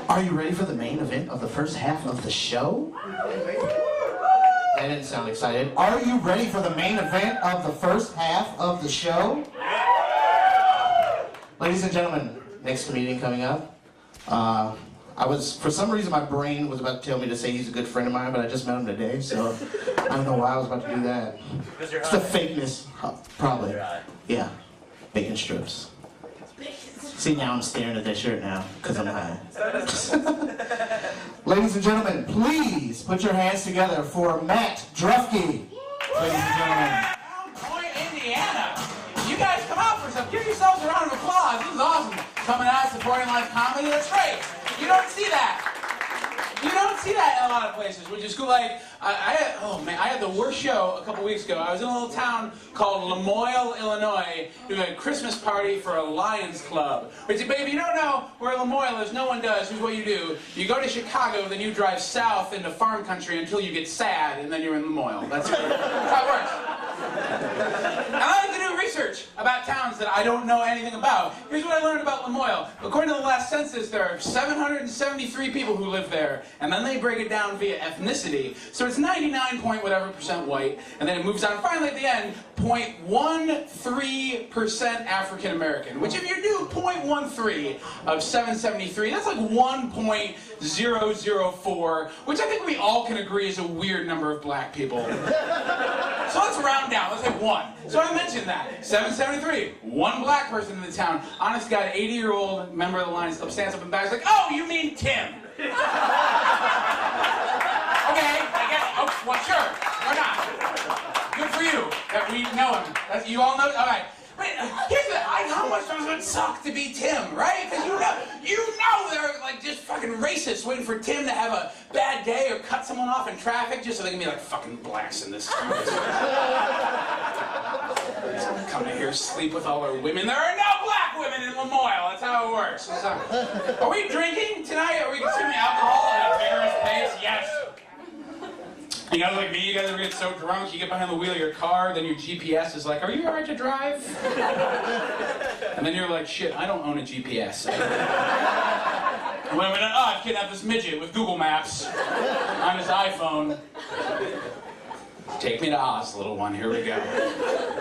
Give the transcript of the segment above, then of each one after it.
Are you ready for the main event of the first half of the show? That didn't sound excited. Are you ready for the main event of the first half of the show? Ladies and gentlemen, next comedian coming up. For some reason my brain was about to tell me to say he's a good friend of mine, but I just met him today, so I don't know why I was about to do that. It's the fakeness, probably. Yeah, bacon strips. See, now I'm staring at that shirt now, because I'm high. Ladies and gentlemen, please put your hands together for Matt Drufke. Ladies and gentlemen. Point, Indiana. You guys come out for some. Give yourselves a round of applause. This is awesome. Coming out, supporting live comedy. That's great. You don't see that. You don't see that in a lot of places, which is cool. Like, I had the worst show a couple weeks ago. I was in a little town called Lemoyle, Illinois, doing a Christmas party for a Lions Club. But if you don't know where Lemoyle is, no one does. Here's what you do. You go to Chicago, then you drive south into farm country until you get sad, and then you're in Lemoyle. That's how it works. And I like to do research about towns that I don't know anything about. Here's what I learned about Lemoyle. According to the last census, there are 773 people who live there, and then they break it down via ethnicity. So it's 99% white, and then it moves on. Finally, at the end, 0.13% African American. Which, if you do 0.13 of 773, that's like 1.004, which I think we all can agree is a weird number of black people. So let's round down. Let's say 1. So I mentioned that. 773. 1 black person in the town. Honest God, 80-year-old member of the Lions Club stands up and backs like, oh, you mean Tim? Okay, I guess. Oh, well, sure. Why not? Good for you that we know him. You all know. All right. But here's how much does it suck to be Tim, right? Because you know they're like just fucking racists waiting for Tim to have a bad day or cut someone off in traffic just so they can be like fucking blacks in this town. Come to here, sleep with all our women. There are no black women in Lemoyle. That's how it works. Are we drinking tonight? Are we consuming alcohol at a vigorous pace? Yes. You guys like me, you guys ever get so drunk, you get behind the wheel of your car, then your GPS is like, are you alright to drive? And then you're like, shit, I don't own a GPS. I've kidnapped this midget with Google Maps on his iPhone. Take me to Oz, little one, here we go.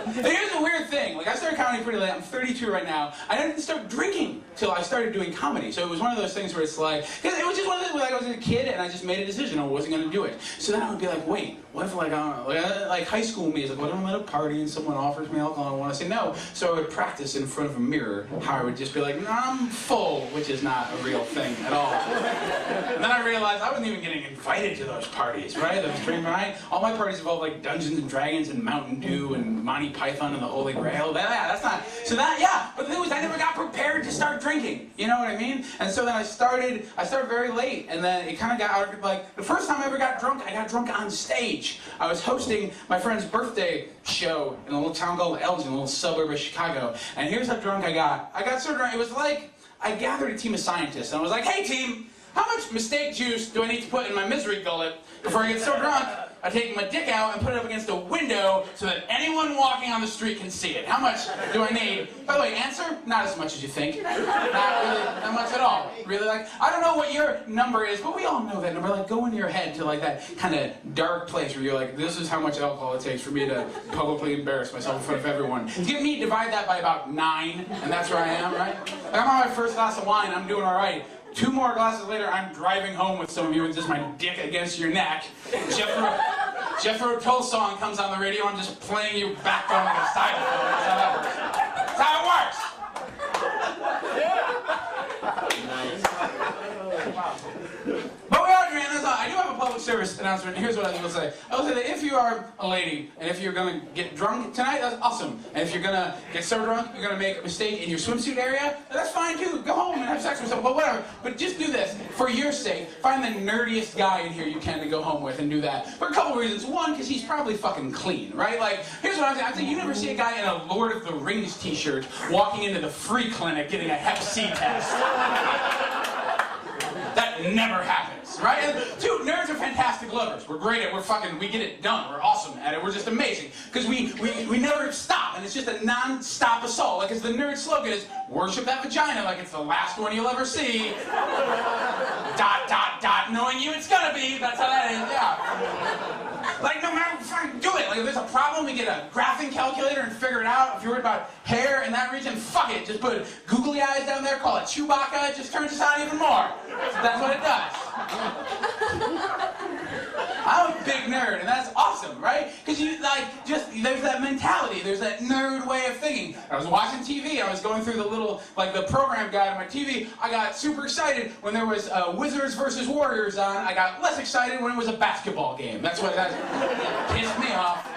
But here's the weird thing, like I started comedy pretty late, I'm 32 right now, I didn't start drinking till I started doing comedy, so it was one of those things where it's like, because it was just one of those, like I was a kid and I just made a decision I wasn't going to do it. So then I would be like, wait, what if like high school me is like, what if I'm at a party and someone offers me alcohol and I want to say no? So I would practice in front of a mirror how I would just be like, no, I'm full, which is not a real thing at all. And then I realized I wasn't even getting invited to those parties, right? Those drinking night. All my parties involved like Dungeons and Dragons and Mountain Dew and Monty Python and the Holy Grail. That's not, so that, yeah, but the thing was I never got prepared to start drinking, you know what I mean? And so then I started very late, and then it kind of got out of, like, the first time I ever got drunk, I got drunk on stage. I was hosting my friend's birthday show in a little town called Elgin, a little suburb of Chicago, and here's how drunk I got. I got so drunk, it was like, I gathered a team of scientists, and I was like, hey team, how much mistake juice do I need to put in my misery gullet before I get so drunk I take my dick out and put it up against a window so that anyone walking on the street can see it? How much do I need? By the way, answer, not as much as you think. Not really that much at all. Really, like, I don't know what your number is, but we all know that number. Like, go into your head to like that kind of dark place where you're like, this is how much alcohol it takes for me to publicly embarrass myself in front of everyone. Give me, divide that by about 9, and that's where I am, right? Like, I'm on my first glass of wine, I'm doing all right. 2 more glasses later, I'm driving home with some of you with just my dick against your neck. Jethro Tull song comes on the radio, I'm just playing you back on the xylophone. That's how that works. That's how it works. Nice. But we are doing this. I do have a public service announcement. Here's what I will say. I will say that if you are a lady, and if you're going to get drunk tonight, that's awesome. And if you're going to get so drunk, you're going to make a mistake in your swimsuit area, that's fine too. Go home and have sex with someone, but whatever. But just do this. For your sake, find the nerdiest guy in here you can to go home with and do that. For a couple of reasons. One, because he's probably fucking clean, right? Like, here's what I'm saying. I'm saying you never see a guy in a Lord of the Rings t-shirt walking into the free clinic getting a Hep C test. That never happens, right? And 2, nerds are fantastic lovers. We're great at it. We get it done. We're awesome at it. We're just amazing. Because we never stop, and it's just a non-stop assault. Like, as the nerd slogan is, worship that vagina like it's the last one you'll ever see. it's gonna be. That's how that is, yeah. Like, no matter, fucking do it. Like, if there's a problem, we get a graphing calculator and figure it out. If you're worried about hair in that region, fuck it. Just put googly eyes down there, call it Chewbacca, it just turns us on even more. So that's what it does. I'm a big nerd, and that's awesome, right? Because you, like, there's that mentality, there's that nerd way of thinking. I was watching TV, I was going through the little, like, the program guide on my TV. I got super excited when there was Wizards versus Warriors on. I got less excited when it was a basketball game. That's what that pissed me off.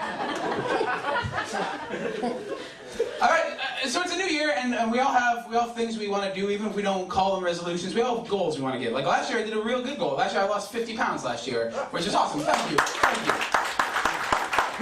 All right, so it's a new year, and we all have things we want to do, even if we don't call them resolutions. We all have goals we want to get. Like last year, I did a real good goal. Last year, I lost 50 pounds last year, which is awesome. Thank you. Thank you.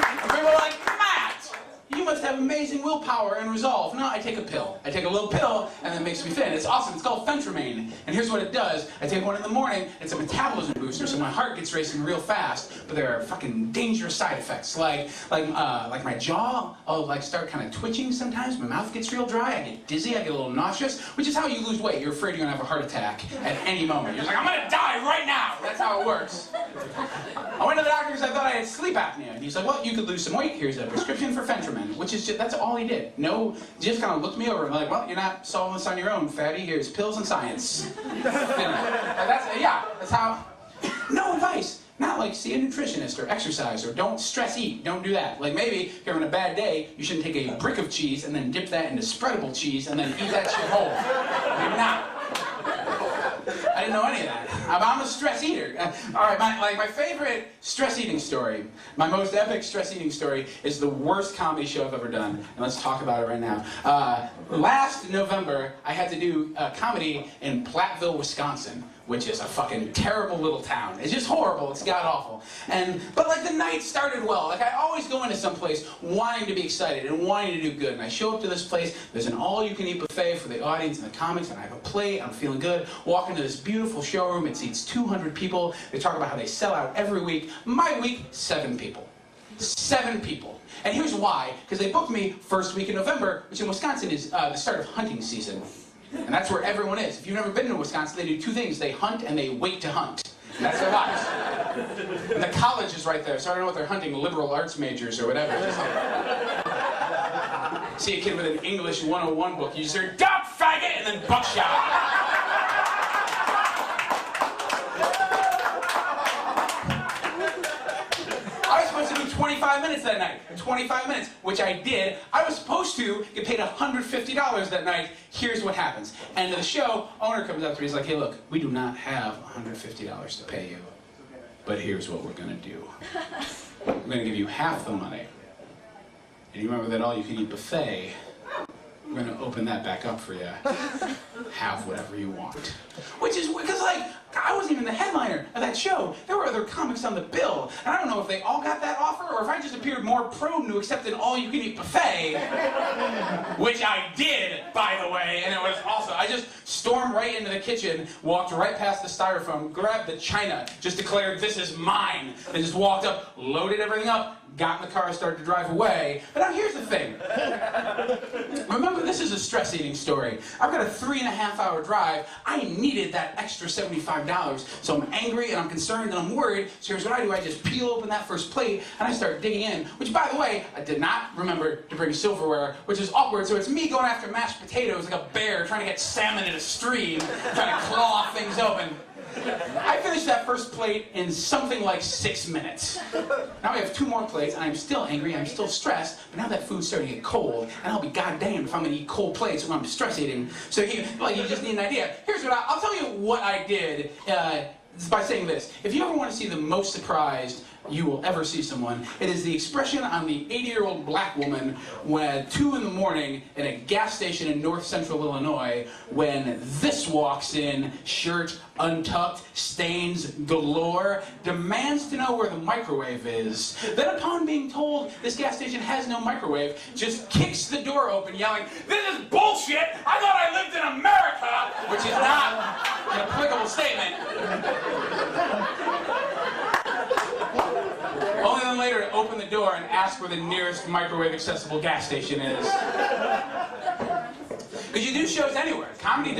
And people are like, Matt, you must have amazing willpower and resolve. No, I take a pill. I take a little pill, and it makes me thin. It's awesome. It's called Phentermine. And here's what it does. I take one in the morning. It's a metabolism booster, so my heart gets racing real fast. But there are fucking dangerous side effects, like my jaw. I'll like start kind of twitching sometimes. My mouth gets real dry. I get dizzy. I get a little nauseous, which is how you lose weight. You're afraid you're gonna have a heart attack at any moment. You're like, I'm gonna die right now. That's how it works. I went to the doctor because I thought I had sleep apnea. And he's like, well, you could lose some weight. Here's a prescription for Phentermine, which is just, that's all he did. No, he just kind of looked me over and like, well, you're not solving this on your own, fatty. Here's pills and science. That's how. No advice. Not like see a nutritionist or exercise or don't stress eat. Don't do that. Like maybe if you're having a bad day, you shouldn't take a brick of cheese and then dip that into spreadable cheese and then eat that shit whole. Maybe not. I didn't know any of that. I'm a stress eater. All right, my favorite stress eating story, my most epic stress eating story is the worst comedy show I've ever done. And let's talk about it right now. Last November, I had to do comedy in Platteville, Wisconsin, which is a fucking terrible little town. It's just horrible. It's god-awful. But like the night started well. Like I always go into some place wanting to be excited and wanting to do good. And I show up to this place. There's an all-you-can-eat buffet for the audience and the comics, and I have a plate. I'm feeling good. Walk into this beautiful showroom. It seats 200 people. They talk about how they sell out every week. My week, 7 people. 7 people. And here's why. Because they booked me first week in November, which in Wisconsin is the start of hunting season. And that's where everyone is. If you've never been to Wisconsin, they do 2 things. They hunt and they wait to hunt. And that's their lives. And the college is right there, so I don't know what they're hunting, liberal arts majors or whatever. See a kid with an English 101 book, you just hear, duck, faggot, and then buckshot. I was supposed to do 25 minutes that night. 25 minutes, which I did. I was supposed to get paid $150 that night. Here's what happens. End of the show, owner comes up to me, he's like, hey look, we do not have $150 to pay you, but here's what we're gonna do. We're gonna give you half the money. And you remember that all-you-can-eat buffet, we're gonna open that back up for you. Have whatever you want. Which is, because like, I wasn't even the headliner of that show. There were other comics on the bill. And I don't know if they all got that offer or if I just appeared more prone to accept an all-you-can-eat buffet. Which I did, by the way, and it was awesome. I just stormed right into the kitchen, walked right past the styrofoam, grabbed the china, just declared, this is mine, and just walked up, loaded everything up, got in the car, started to drive away. But now here's the thing. Remember, this is a stress eating story. I've got a 3.5-hour drive. I needed that extra $75. So I'm angry and I'm concerned and I'm worried. So here's what I do. I just peel open that first plate and I start digging in. Which, by the way, I did not remember to bring silverware, which is awkward. So it's me going after mashed potatoes like a bear trying to get salmon in a stream, trying to claw things open. I finished that first plate in something like 6 minutes. Now I have 2 more plates, and I'm still angry, I'm still stressed, but now that food's starting to get cold, and I'll be goddamned if I'm gonna eat cold plates when I'm stress eating. So you just need an idea. Here's what I'll tell you what I did by saying this. If you ever want to see the most surprised you will ever see someone, it is the expression on the 80-year-old black woman when at 2 in the morning in a gas station in north central Illinois when this walks in, shirt untucked, stains galore, demands to know where the microwave is. Then upon being told this gas station has no microwave, just kicks the door open yelling, this is bullshit! I thought I lived in America! Which is not an applicable statement. Only then later to open the door and ask where the nearest microwave accessible gas station is. Because you do shows anywhere. Comedy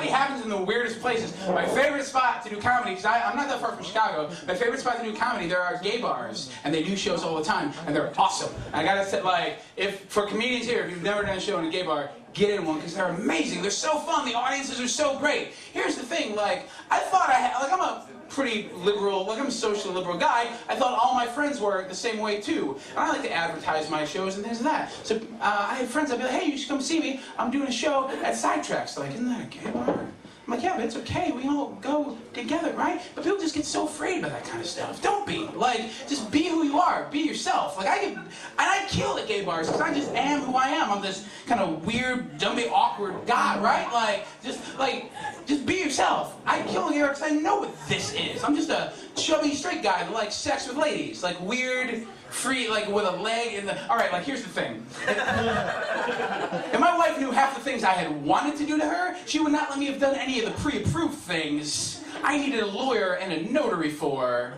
happens in the weirdest places. My favorite spot to do comedy, because I'm not that far from Chicago, my favorite spot to do comedy, there are gay bars, and they do shows all the time, and they're awesome. I gotta say, like, for comedians here, if you've never done a show in a gay bar, get in one, because they're amazing. They're so fun. The audiences are so great. Here's the thing, like, I thought I'm a pretty liberal, like I'm a social liberal guy. I thought all my friends were the same way too. And I like to advertise my shows and things like that. So I had friends, I'd be like, hey, you should come see me. I'm doing a show at Sidetracks. They're like, isn't that a gay bar? I'm like, yeah, but it's okay. We all go together, right? But people just get so afraid by that kind of stuff. Don't be. Like, just be who you are. Be yourself. Like, I kill at gay bars because I just am who I am. I'm this kind of weird, dumpy, awkward guy, right? Just be yourself. I kill at gay bars because I know what this is. I'm just a chubby straight guy that likes sex with ladies. Like, weird, free, like, with a leg in the... All right, like, here's the thing. If my wife knew half the things I had wanted to do to her, she would not let me have done any of the pre-approved things I needed a lawyer and a notary for.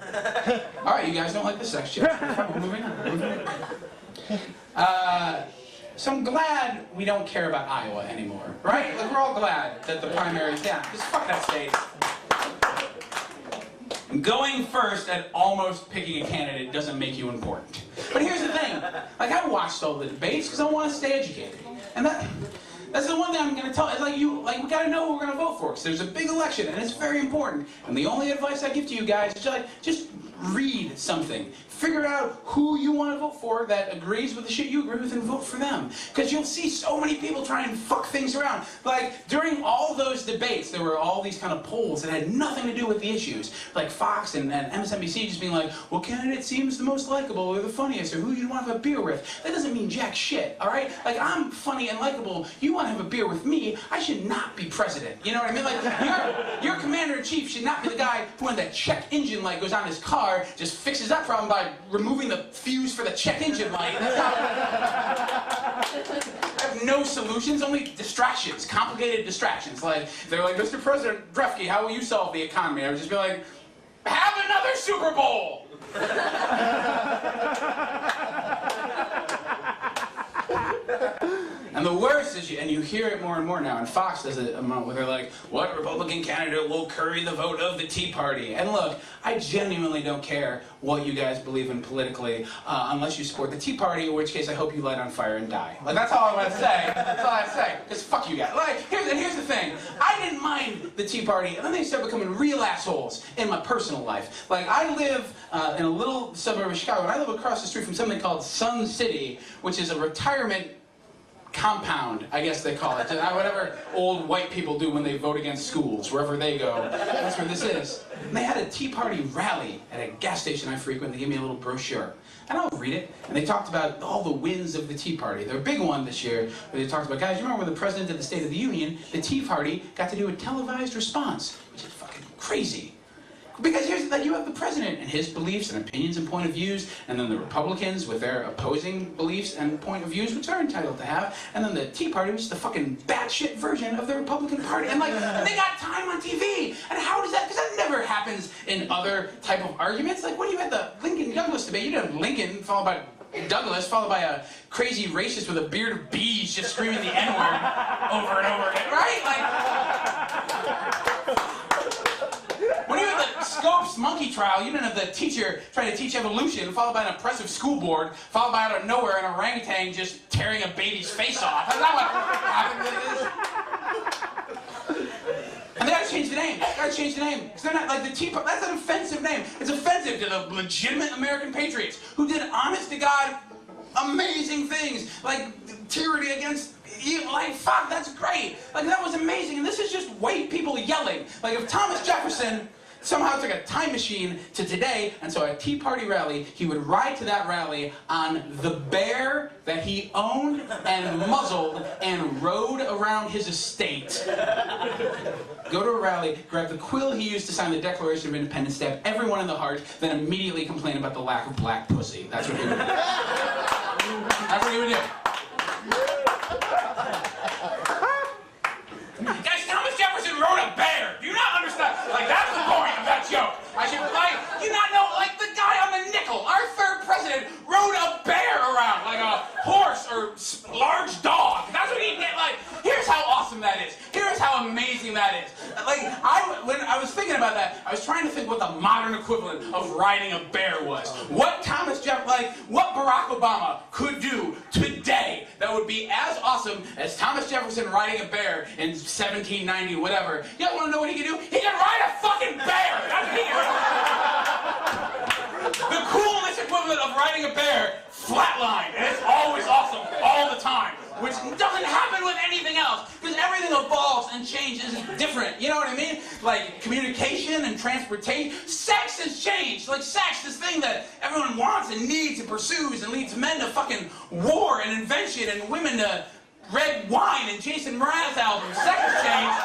All right, you guys don't like the sex joke. Moving on. So I'm glad we don't care about Iowa anymore, right? Like, we're all glad that the primary's down. Just fuck that state. Going first at almost picking a candidate doesn't make you important. But here's the thing. Like, I watched all the debates because I want to stay educated. And that's the one thing I'm going to tell. It's like, we got to know who we're going to vote for. Because there's a big election, and it's very important. And the only advice I give to you guys is just read something. Figure out who you want to vote for that agrees with the shit you agree with and vote for them. Because you'll see so many people try and fuck things around. Like, during all those debates, there were all these kind of polls that had nothing to do with the issues. Like Fox and MSNBC just being like, what candidate seems the most likable or the funniest or who you want to have a beer with. That doesn't mean jack shit, all right? Like, I'm funny and likable. You want to have a beer with me, I should not be president. You know what I mean? Like, your commander-in-chief should not be the guy who, when the check engine light goes on his car, just fixes that problem by removing the fuse for the check engine light. That's not... I have no solutions, only distractions, complicated distractions. Like, they're like, Mr. President Drufke, how will you solve the economy? I would just be like, have another Super Bowl! And the worst is, and you hear it more and more now, and Fox does it a moment where they're like, what Republican candidate will curry the vote of the Tea Party? And look, I genuinely don't care what you guys believe in politically, unless you support the Tea Party, in which case I hope you light on fire and die. Like, that's all I'm gonna say. That's all I have to say. Because fuck you guys. Like, here's the thing. I didn't mind the Tea Party, and then they started becoming real assholes in my personal life. Like, I live in a little suburb of Chicago, and I live across the street from something called Sun City, which is a retirement compound, I guess they call it. Whatever old white people do when they vote against schools, wherever they go. That's where this is. And they had a Tea Party rally at a gas station I frequent. They gave me a little brochure. And I'll read it. And they talked about all the wins of the Tea Party. Their big one this year, where they talked about, guys, you remember when the President of the State of the Union, the Tea Party got to do a televised response, which is fucking crazy. Because here's like, you have the president and his beliefs and opinions and point of views, and then the Republicans with their opposing beliefs and point of views, which they're entitled to have, and then the Tea Party, which is the fucking batshit version of the Republican Party, and and they got time on TV. And how does that? Because that never happens in other type of arguments. Like, when you had the Lincoln-Douglas debate, you have Lincoln followed by Douglas, followed by a crazy racist with a beard of bees just screaming the N-word over and over again, right? Like. When you had the Scopes monkey trial, you didn't have the teacher trying to teach evolution, followed by an oppressive school board, followed by out of nowhere an orangutan just tearing a baby's face off. That's not what happened. And they gotta change the name. They gotta change the name. Because they're not like the Tea Party. That's an offensive name. It's offensive to the legitimate American patriots who did honest to God amazing things, like tyranny against evil. Like, fuck, that's great. Like, that was amazing. And this is just white people yelling. Like, if Thomas Jefferson somehow took a time machine to today, and so at a Tea Party rally, he would ride to that rally on the bear that he owned and muzzled and rode around his estate. Go to a rally, grab the quill he used to sign the Declaration of Independence, stab everyone in the heart, then immediately complain about the lack of black pussy. That's what he would do. That's what he would do. Guys, Thomas Jefferson rode a bear. Do you not understand? Like, that's the point of that joke. I should, like, you not know, like, the guy on the nickel, our third president, rode a bear around, like a horse or large dog. That's what he did. Like, here's how thinking about that, I was trying to think what the modern equivalent of riding a bear was. What what Barack Obama could do today that would be as awesome as Thomas Jefferson riding a bear in 1790, whatever. You guys want to know what he could do? He could ride a fucking bear! That's what he could. The coolness equivalent of riding a bear, flatline, and it's always awesome, all the time. Which doesn't happen with anything else, because everything evolves and changes different, you know what I mean? Like communication and transportation. Sex has changed. Like sex, this thing that everyone wants and needs and pursues and leads men to fucking war and invention and women to red wine and Jason Mraz albums. Sex has changed.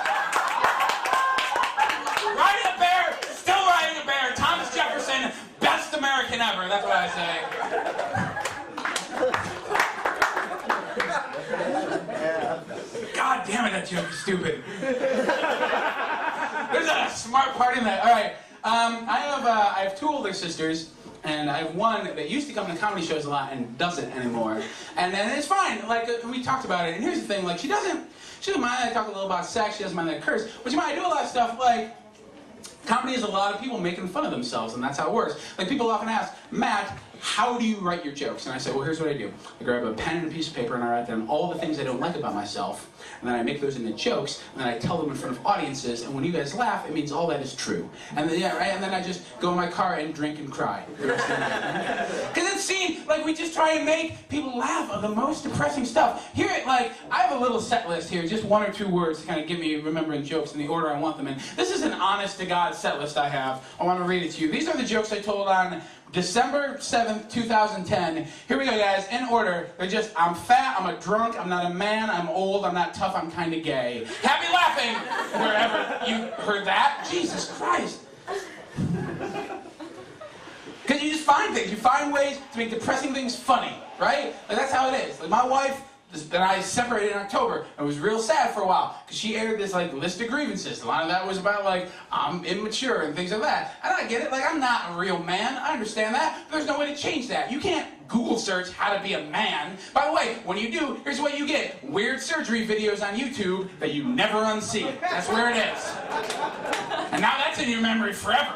Riding a bear, still riding a bear. Thomas Jefferson, best American ever, that's what I say. God damn it, that joke is stupid. There's a smart part in that. All right, I have two older sisters, and I have one that used to come to comedy shows a lot and doesn't anymore. And it's fine. Like we talked about it. And here's the thing: like she doesn't mind that I talk a little about sex. She doesn't mind that I curse. But she might do a lot of stuff like. Comedy is a lot of people making fun of themselves, and that's how it works. Like, people often ask, Matt, how do you write your jokes? And I say, well, here's what I do. I grab a pen and a piece of paper, and I write down all the things I don't like about myself, and then I make those into jokes, and then I tell them in front of audiences, and when you guys laugh, it means all that is true. And then, and then I just go in my car and drink and cry the rest of the night. Because it seems like we just try and make people laugh at the most depressing stuff. Here, I have a little set list here, just one or two words to kind of give me remembering jokes in the order I want them in. This is an honest-to-God set list I have. I want to read it to you. These are the jokes I told on December 7th, 2010. Here we go, guys, in order. They're just, I'm fat, I'm a drunk, I'm not a man, I'm old, I'm not tough, I'm kind of gay. Happy laughing wherever you heard that. Jesus Christ. Because you just find things. You find ways to make depressing things funny, right? Like, that's how it is. Like, my wife and I separated in October. It was real sad for a while because she aired this list of grievances. A lot of that was about I'm immature and things like that. And I get it. I'm not a real man. I understand that. But there's no way to change that. You can't Google search how to be a man. By the way, when you do, here's what you get: weird surgery videos on YouTube that you never unsee. That's where it is. And now that's in your memory forever.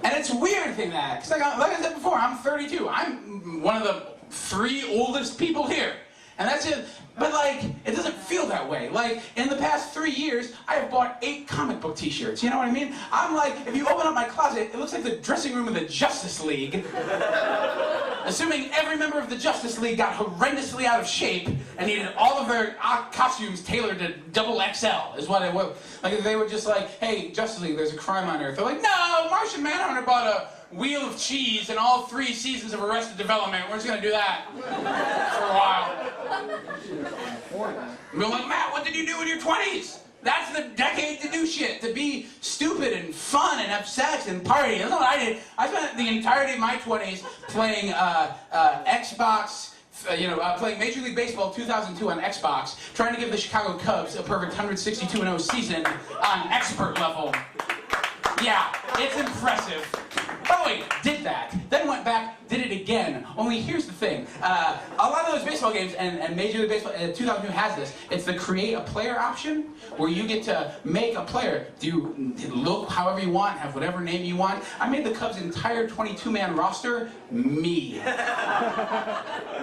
And it's a weird thing that, because like I said before, I'm 32. I'm one of the 3 oldest people here. And that's it. But it doesn't feel that way. In the past 3 years, I have bought 8 comic book t-shirts. You know what I mean? I'm if you open up my closet, it looks like the dressing room of the Justice League. Assuming every member of the Justice League got horrendously out of shape and needed all of their costumes tailored to XXL, is what it was. They were just hey, Justice League, there's a crime on Earth. They're like, no, Martian Manhunter bought a wheel of cheese and all 3 seasons of Arrested Development. We're just gonna do that for a while. We're like, Matt, what did you do in your 20s? That's the decade to do shit, to be stupid and fun and have sex and party. That's not what I did. I spent the entirety of my 20s playing Xbox, playing Major League Baseball 2002 on Xbox, trying to give the Chicago Cubs a perfect 162-0 season on expert level. Yeah, it's impressive. By the way, did that, then went back, did it again. Only here's the thing. A lot of those baseball games, and Major League Baseball 2002 has this, it's the create a player option, where you get to make a player. Do look however you want, have whatever name you want. I made the Cubs' entire 22-man roster me.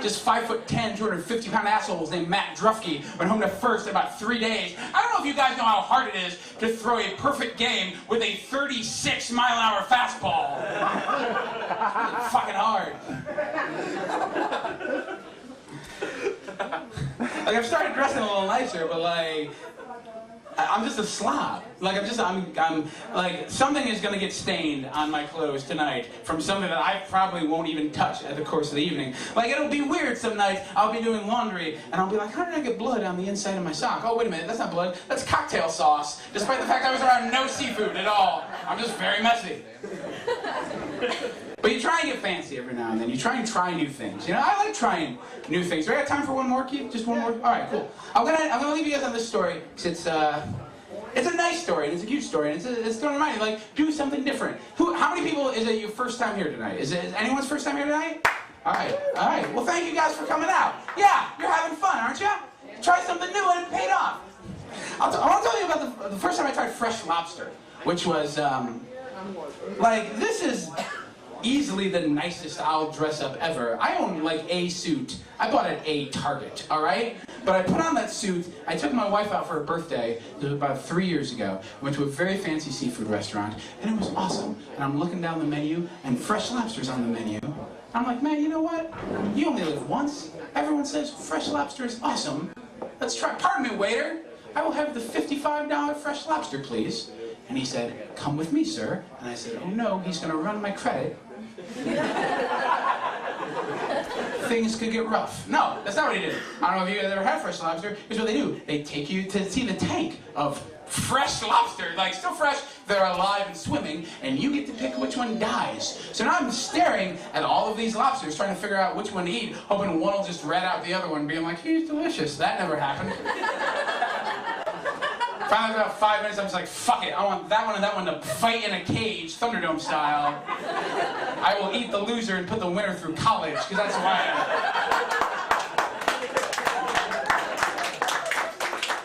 Just 5'10", 250-pound assholes named Matt Drufke went home to first in about 3 days. I don't know if you guys know how hard it is to throw a perfect game with a 36-mile-an-hour fastball. It's fucking hard. I've started dressing a little nicer, but I'm just a slob. I'm something is gonna get stained on my clothes tonight from something that I probably won't even touch at the course of the evening. It'll be weird some nights. I'll be doing laundry and I'll be like, how did I get blood on the inside of my sock? Oh, wait a minute, that's not blood, that's cocktail sauce. Despite the fact I was around no seafood at all. I'm just very messy. But you try and get fancy every now and then. You try and try new things. I like trying new things. Do I have time for one more, Keith? Just one more? All right, cool. I'm gonna leave you guys on this story because it's a nice story and it's a cute story and it's gonna remind you do something different. How many people is it your first time here tonight? Is anyone's first time here tonight? All right. Well, thank you guys for coming out. Yeah, you're having fun, aren't you? Try something new and it paid off. I want to tell you about the first time I tried fresh lobster. which was, like, this is easily the nicest I'll dress up ever. I own like a suit. I bought it at a Target, all right? But I put on that suit. I took my wife out for her birthday. It was about 3 years ago. Went to a very fancy seafood restaurant, and it was awesome. And I'm looking down the menu, and fresh lobster's on the menu. I'm like, man, you know what? You only live once. Everyone says fresh lobster is awesome. Let's try. Pardon me, waiter. I will have the $55 fresh lobster, please. And he said, come with me, sir. And I said, oh no, he's going to run my credit. Things could get rough. No, that's not what he did. I don't know if you guys ever had fresh lobster. Here's what they do. They take you to see the tank of fresh lobster, like still fresh, they're alive and swimming, and you get to pick which one dies. So now I'm staring at all of these lobsters, trying to figure out which one to eat, hoping one will just rat out the other one, being like, he's delicious. That never happened. Finally, about 5 minutes, I was like, fuck it, I want that one and that one to fight in a cage, Thunderdome style. I will eat the loser and put the winner through college, because that's why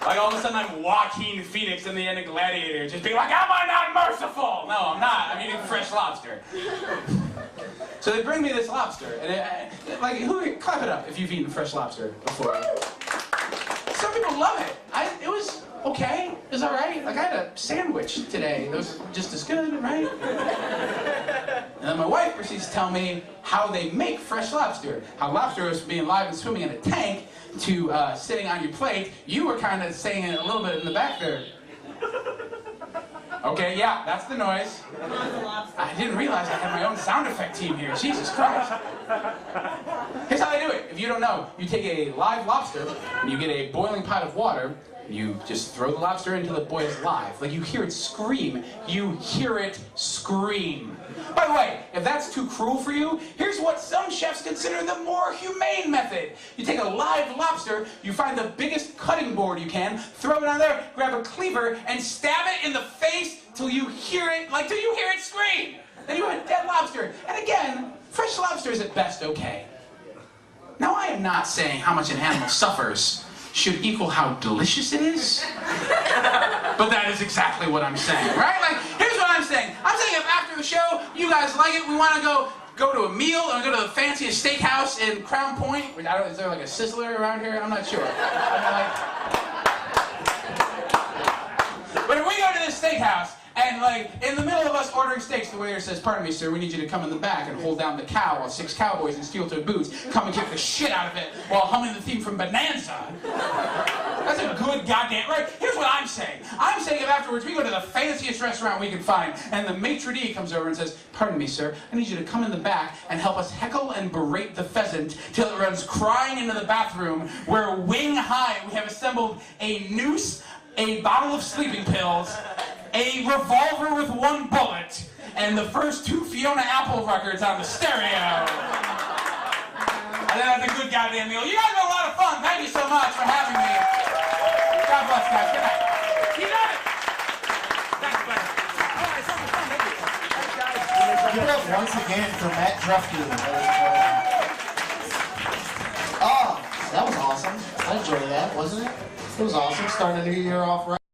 like all of a sudden I'm Joaquin Phoenix in the end of Gladiator, just being like, am I not merciful? No, I'm not, I'm eating fresh lobster. So they bring me this lobster, and like, clap it up if you've eaten fresh lobster before. Some people love it. It was okay, it was all right. Like I had a sandwich today, that was just as good, right? And then my wife proceeds to tell me how they make fresh lobster. How lobster is being live and swimming in a tank to sitting on your plate. You were kind of saying it a little bit in the back there. Okay, yeah, that's the noise. I didn't realize I had my own sound effect team here. Jesus Christ. Here's how they do it. If you don't know, you take a live lobster, and you get a boiling pot of water, you just throw the lobster until it boils live. Like you hear it scream. You hear it scream. By the way, if that's too cruel for you, here's what some chefs consider the more humane method. You take a live lobster, you find the biggest cutting board you can, throw it on there, grab a cleaver, and stab it in the face till you hear it, scream. Then you have a dead lobster. And again, fresh lobster is at best okay. Now I am not saying how much an animal suffers should equal how delicious it is. But that is exactly what I'm saying, right? Like, here's what I'm saying. I'm saying if after the show, you guys like it, we want to go to a meal or go to the fanciest steakhouse in Crown Point. Is there like a Sizzler around here? I'm not sure. But if we go to this steakhouse, and like, in the middle of us ordering steaks, the waiter says, pardon me, sir, we need you to come in the back and hold down the cow while 6 cowboys in steel-toed boots come and kick the shit out of it while humming the theme from Bonanza. That's a good goddamn, right? Here's what I'm saying. I'm saying if afterwards we go to the fanciest restaurant we can find, and the maitre d' comes over and says, pardon me, sir, I need you to come in the back and help us heckle and berate the pheasant till it runs crying into the bathroom where wing high we have assembled a noose, a bottle of sleeping pills, a revolver with 1 bullet, and the first 2 Fiona Apple records on the stereo. And then that's a good goddamn meal. You guys had a lot of fun. Thank you so much for having me. God bless, guys. Good night. You got it. Thanks, buddy. All right, so much fun. Thank you. Thanks, guys. Give it up once again for Matt Drufke. Oh, that was awesome. I enjoyed that, wasn't it? It was awesome. Starting a new year off right.